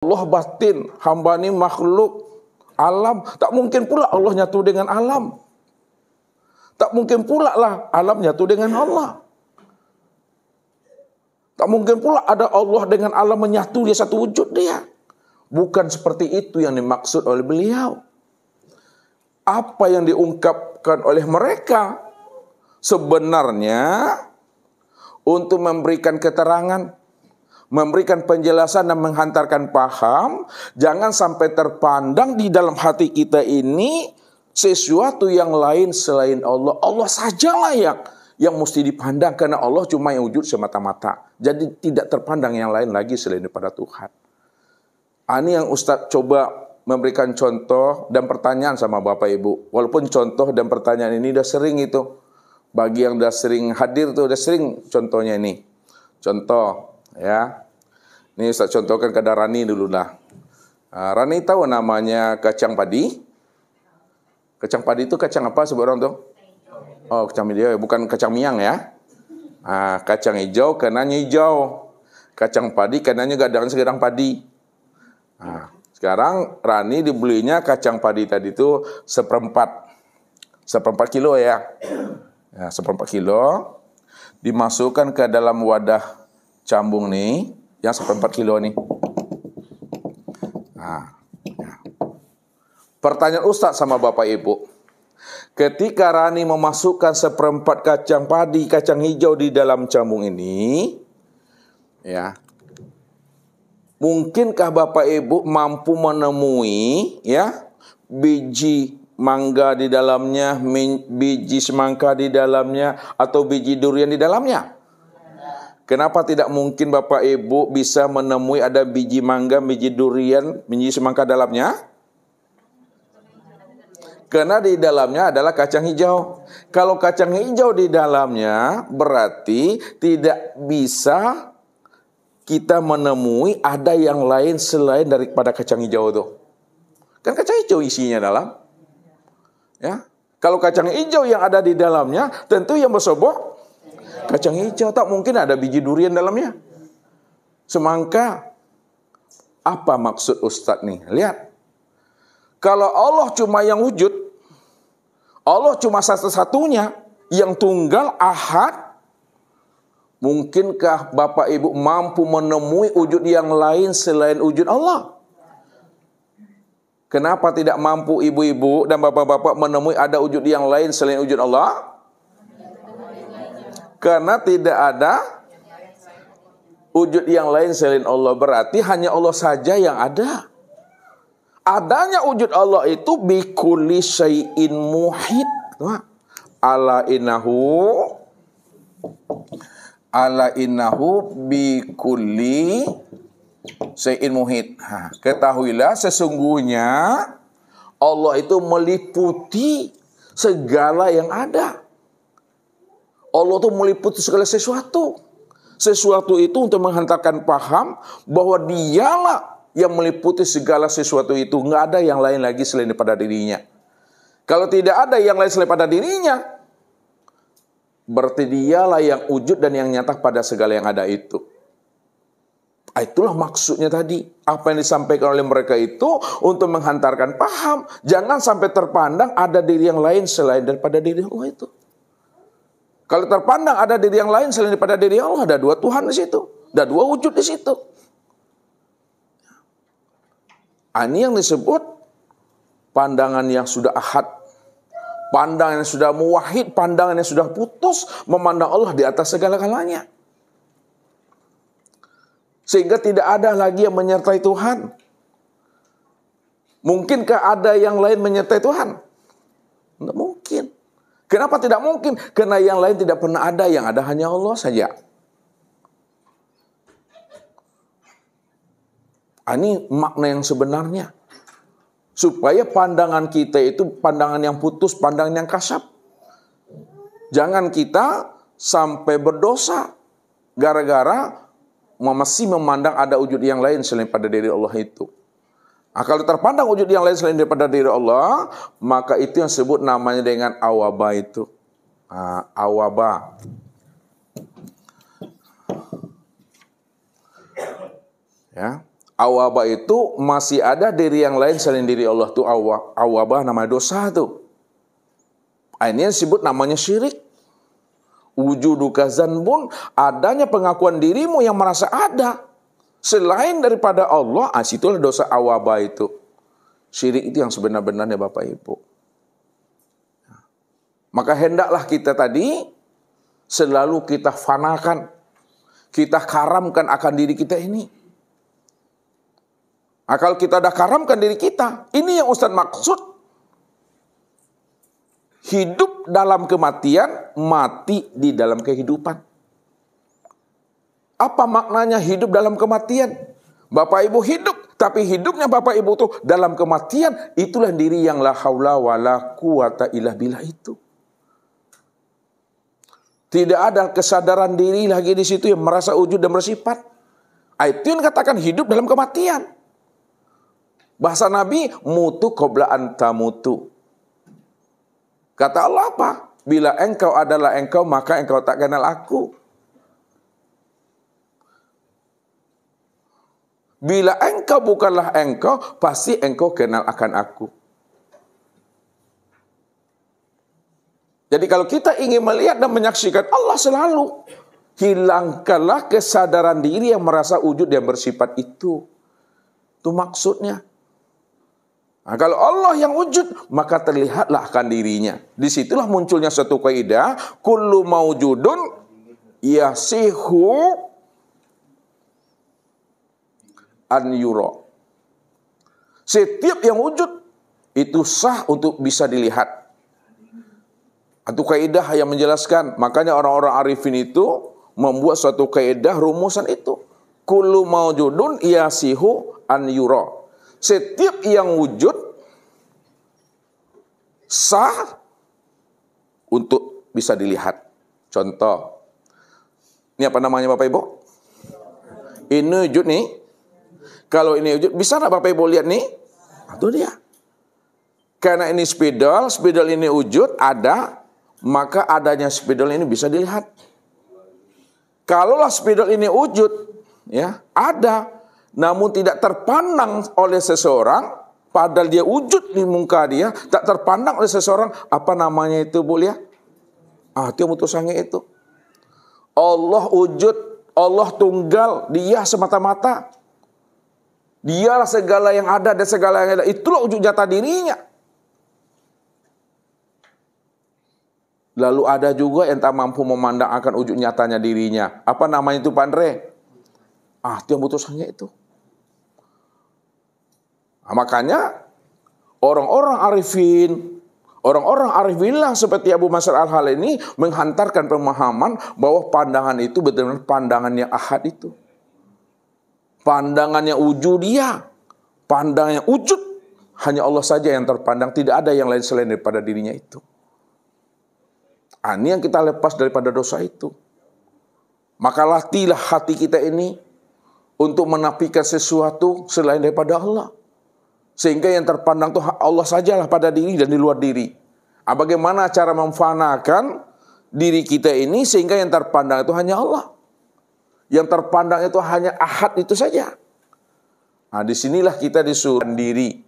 Allah batin, hamba ini makhluk alam. Tak mungkin pula Allah nyatu dengan alam. Tak mungkin pula lah alam nyatu dengan Allah. Tak mungkin pula ada Allah dengan alam menyatu, dia satu wujud dia. Bukan seperti itu yang dimaksud oleh beliau. Apa yang diungkapkan oleh mereka sebenarnya untuk memberikan keterangan, memberikan penjelasan dan menghantarkan paham, jangan sampai terpandang di dalam hati kita ini sesuatu yang lain selain Allah. Allah sajalah yang mesti dipandang, karena Allah cuma yang wujud semata-mata. Jadi tidak terpandang yang lain lagi selain daripada Tuhan. Ini yang Ustadz coba memberikan contoh dan pertanyaan sama Bapak Ibu. Walaupun contoh dan pertanyaan ini udah sering itu. Bagi yang udah sering hadir tuh udah sering contohnya ini. Contoh ya. Ini Ustadz contohkan ke Rani dulu lah. Rani tahu namanya kacang padi? Kacang padi itu kacang apa sebut orang tuh? Oh, kacang hijau, bukan kacang miang ya. Kacang hijau kenanya hijau. Kacang padi kenanya gadang-gadang padi. Sekarang Rani dibelinya kacang padi tadi itu seperempat kilo ya. Seperempat kilo dimasukkan ke dalam wadah cambung nih, yang seperempat kilo nih. Pertanyaan Ustadz sama Bapak Ibu, ketika Rani memasukkan seperempat kacang padi, kacang hijau di dalam cambung ini, ya, mungkinkah Bapak Ibu mampu menemui ya biji mangga di dalamnya, biji semangka di dalamnya, atau biji durian di dalamnya? Kenapa tidak mungkin Bapak Ibu bisa menemui ada biji mangga, biji durian, biji semangka dalamnya? Karena di dalamnya adalah kacang hijau. Kalau kacang hijau di dalamnya, berarti tidak bisa kita menemui ada yang lain selain daripada kacang hijau itu. Kan kacang hijau isinya dalam. Ya. Kalau kacang hijau yang ada di dalamnya, tentu yang bersobok kacang hijau. Tak mungkin ada biji durian dalamnya. Semangka. Apa maksud Ustadz nih? Lihat. Kalau Allah cuma yang wujud, Allah cuma satu-satunya, yang tunggal, ahad, mungkinkah Bapak Ibu mampu menemui wujud yang lain selain wujud Allah? Kenapa tidak mampu ibu-ibu dan bapak-bapak menemui ada wujud yang lain selain wujud Allah? Karena tidak ada wujud yang lain selain Allah. Berarti hanya Allah saja yang ada. Adanya wujud Allah itu bikulli syai'in muhit. Ala innahu bikulli syai'in muhit. Ketahuilah sesungguhnya Allah itu meliputi segala yang ada. Allah itu meliputi segala sesuatu. Sesuatu itu untuk menghantarkan paham bahwa dialah yang meliputi segala sesuatu itu. Nggak ada yang lain lagi selain daripada dirinya. Kalau tidak ada yang lain selain daripada dirinya, berarti dialah yang wujud dan yang nyata pada segala yang ada itu. Itulah maksudnya tadi. Apa yang disampaikan oleh mereka itu untuk menghantarkan paham. Jangan sampai terpandang ada diri yang lain selain daripada diri Allah itu. Kalau terpandang ada diri yang lain selain daripada diri Allah, ada dua Tuhan di situ. Ada dua wujud di situ. Ini yang disebut pandangan yang sudah ahad, pandangan yang sudah muwahhid, pandangan yang sudah putus, memandang Allah di atas segala-galanya. Sehingga tidak ada lagi yang menyertai Tuhan. Mungkinkah ada yang lain menyertai Tuhan? Tidak mungkin. Kenapa tidak mungkin? Karena yang lain tidak pernah ada, yang ada hanya Allah saja. Ini makna yang sebenarnya. Supaya pandangan kita itu pandangan yang putus, pandangan yang kasar. Jangan kita sampai berdosa gara-gara masih memandang ada wujud yang lain selain pada diri Allah itu. Kalau terpandang wujud yang lain selain daripada diri Allah, maka itu yang disebut namanya dengan awaba itu. Awaba. Ya. Awabah itu masih ada diri yang lain selain diri Allah tuh awabah nama dosa tuh. Ini yang disebut namanya syirik. Wujuduka zanbun, adanya pengakuan dirimu yang merasa ada selain daripada Allah, situlah dosa awabah itu. Syirik itu yang sebenar-benarnya Bapak Ibu. Maka hendaklah kita tadi selalu kita fanakan, kita karamkan akan diri kita ini. Kalau kita dah karamkan diri kita, ini yang Ustaz maksud. Hidup dalam kematian, mati di dalam kehidupan. Apa maknanya hidup dalam kematian? Bapak Ibu hidup, tapi hidupnya Bapak Ibu tuh dalam kematian, itulah diri yang la haula wala quwata illa billah itu. Tidak ada kesadaran diri lagi di situ yang merasa wujud dan bersifat. Itu yang katakan hidup dalam kematian. Bahasa Nabi, mutu qabla anta mutu. Kata Allah apa? Bila engkau adalah engkau, maka engkau tak kenal aku. Bila engkau bukanlah engkau, pasti engkau kenal akan aku. Jadi kalau kita ingin melihat dan menyaksikan Allah selalu, hilangkanlah kesadaran diri yang merasa wujud dan bersifat itu. Itu maksudnya. Nah, kalau Allah yang wujud, maka terlihatlah akan dirinya. Disitulah munculnya satu kaidah, kullu maujudun yasihu an yura. Setiap yang wujud itu sah untuk bisa dilihat. Itu kaidah yang menjelaskan. Makanya orang-orang arifin itu membuat suatu kaidah rumusan itu. Kullu maujudun yasihu an yura. Setiap yang wujud sah untuk bisa dilihat. Contoh, ini apa namanya Bapak Ibu? Ini wujud nih. Kalau ini wujud, bisa nggak Bapak Ibu lihat nih? Itu dia. Karena ini spidol ini wujud, ada, maka adanya spidol ini bisa dilihat. Kalaulah spidol ini wujud, ya ada, namun tidak terpandang oleh seseorang, padahal dia wujud di muka dia, tak terpandang oleh seseorang, apa namanya itu Bu ya? Itu yang mutusannya itu. Allah wujud, Allah tunggal, dia semata-mata. Dialah segala yang ada dan segala yang ada. Itulah wujud nyata dirinya. Lalu ada juga yang tak mampu memandang akan wujud nyatanya dirinya. Apa namanya itu Pak Andre? Itu yang mutusannya itu. Makanya orang-orang arifin seperti Abu Mansur Al-Hal ini menghantarkan pemahaman bahwa pandangan itu benar-benar pandangan yang ahad itu. Pandangannya wujudiyah, pandangannya wujud, hanya Allah saja yang terpandang, tidak ada yang lain selain daripada dirinya itu. Ini yang kita lepas daripada dosa itu. Maka latihlah hati kita ini untuk menafikan sesuatu selain daripada Allah. Sehingga yang terpandang itu Allah sajalah pada diri dan di luar diri. Bagaimana cara memfanakan diri kita ini sehingga yang terpandang itu hanya Allah. Yang terpandang itu hanya ahad itu saja. Disinilah kita disuruh diri.